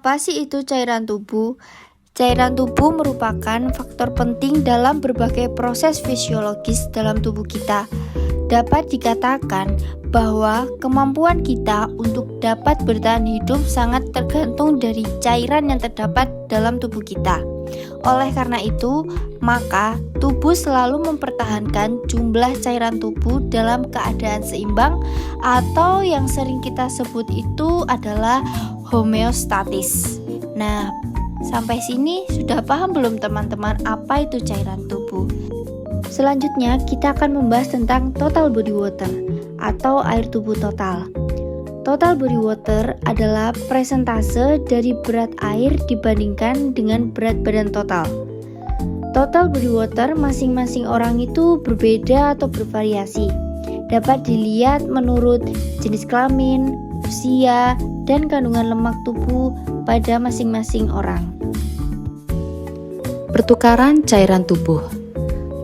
Apa sih itu cairan tubuh? Cairan tubuh merupakan faktor penting dalam berbagai proses fisiologis dalam tubuh kita. Dapat dikatakan bahwa kemampuan kita untuk dapat bertahan hidup sangat tergantung dari cairan yang terdapat dalam tubuh kita. Oleh karena itu, maka tubuh selalu mempertahankan jumlah cairan tubuh dalam keadaan seimbang atau yang sering kita sebut itu adalah homeostatis. Nah, sampai sini sudah paham belum teman-teman apa itu cairan tubuh? Selanjutnya kita akan membahas tentang total body water atau air tubuh total. Total body water adalah persentase dari berat air dibandingkan dengan berat badan total. Total body water masing-masing orang itu berbeda atau bervariasi. Dapat dilihat menurut jenis kelamin, usia, dan kandungan lemak tubuh pada masing-masing orang. Pertukaran cairan tubuh.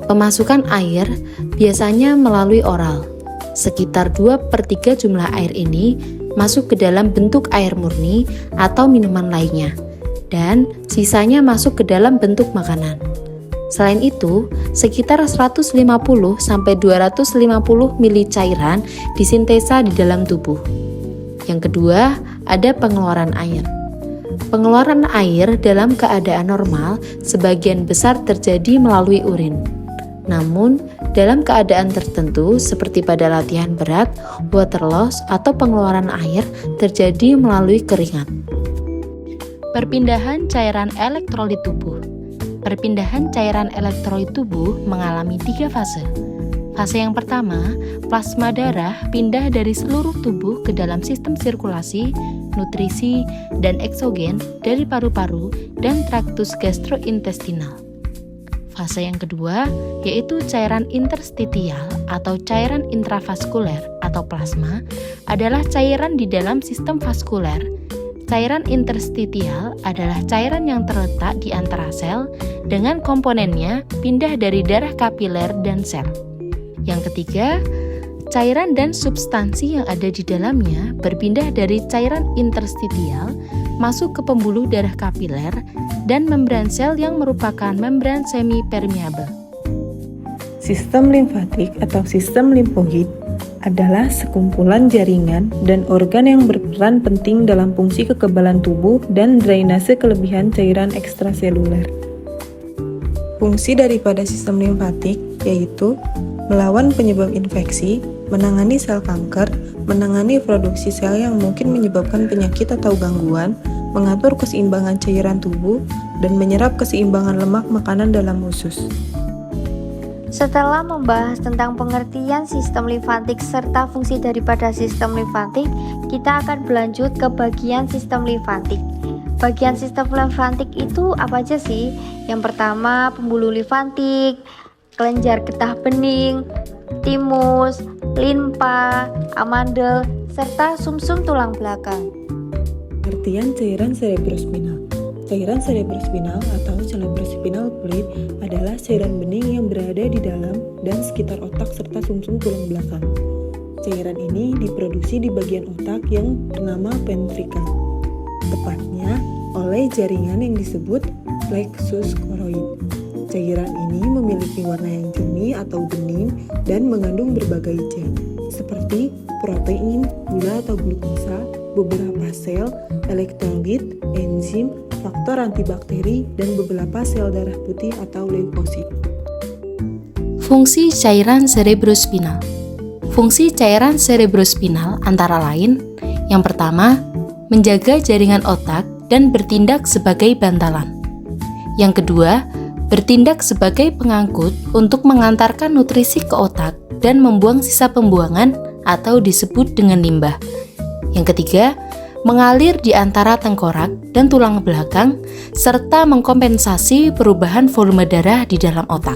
Pemasukan air biasanya melalui oral. Sekitar 2/3 jumlah air ini masuk ke dalam bentuk air murni atau minuman lainnya, dan sisanya masuk ke dalam bentuk makanan. Selain itu, sekitar 150-250 mili cairan disintesa di dalam tubuh. Yang kedua, ada pengeluaran air. Pengeluaran air dalam keadaan normal sebagian besar terjadi melalui urin. Namun, dalam keadaan tertentu seperti pada latihan berat, water loss atau pengeluaran air terjadi melalui keringat. Perpindahan cairan elektrolit tubuh. Perpindahan cairan elektrolit tubuh mengalami 3 fase. Fase yang pertama, plasma darah pindah dari seluruh tubuh ke dalam sistem sirkulasi, nutrisi, dan eksogen dari paru-paru dan traktus gastrointestinal. Fase yang kedua, yaitu cairan interstitial atau cairan intravaskuler atau plasma, adalah cairan di dalam sistem vaskuler. Cairan interstitial adalah cairan yang terletak di antara sel dengan komponennya pindah dari darah kapiler dan sel. Yang ketiga, cairan dan substansi yang ada di dalamnya berpindah dari cairan interstitial masuk ke pembuluh darah kapiler dan membran sel yang merupakan membran semi-permeabel. Sistem limfatik atau sistem limfoid adalah sekumpulan jaringan dan organ yang berperan penting dalam fungsi kekebalan tubuh dan drainase kelebihan cairan ekstraseluler. Fungsi daripada sistem limfatik yaitu melawan penyebab infeksi, menangani sel kanker, menangani produksi sel yang mungkin menyebabkan penyakit atau gangguan, mengatur keseimbangan cairan tubuh, dan menyerap keseimbangan lemak makanan dalam usus. Setelah membahas tentang pengertian sistem limfatik serta fungsi daripada sistem limfatik, kita akan berlanjut ke bagian sistem limfatik. Bagian sistem limfatik itu apa aja sih? Yang pertama, pembuluh limfatik, kelenjar getah bening, timus, limpa, amandel, serta sumsum tulang belakang. Pengertian cairan cerebrospinal. Cairan cerebrospinal atau cerebrospinal fluid adalah cairan bening yang berada di dalam dan sekitar otak serta sumsum tulang belakang. Cairan ini diproduksi di bagian otak yang bernama ventricle, tepatnya oleh jaringan yang disebut plexus choroid. Cairan ini memiliki warna yang jernih atau bening dan mengandung berbagai zat, seperti protein, gula atau glukosa, beberapa sel, elektrolit, enzim, faktor antibakteri, dan beberapa sel darah putih atau leukosit. Fungsi cairan cerebrospinal. Fungsi cairan cerebrospinal antara lain, yang pertama, menjaga jaringan otak dan bertindak sebagai bantalan. Yang kedua, bertindak sebagai pengangkut untuk mengantarkan nutrisi ke otak dan membuang sisa pembuangan atau disebut dengan limbah. Yang ketiga, mengalir di antara tengkorak dan tulang belakang serta mengkompensasi perubahan volume darah di dalam otak.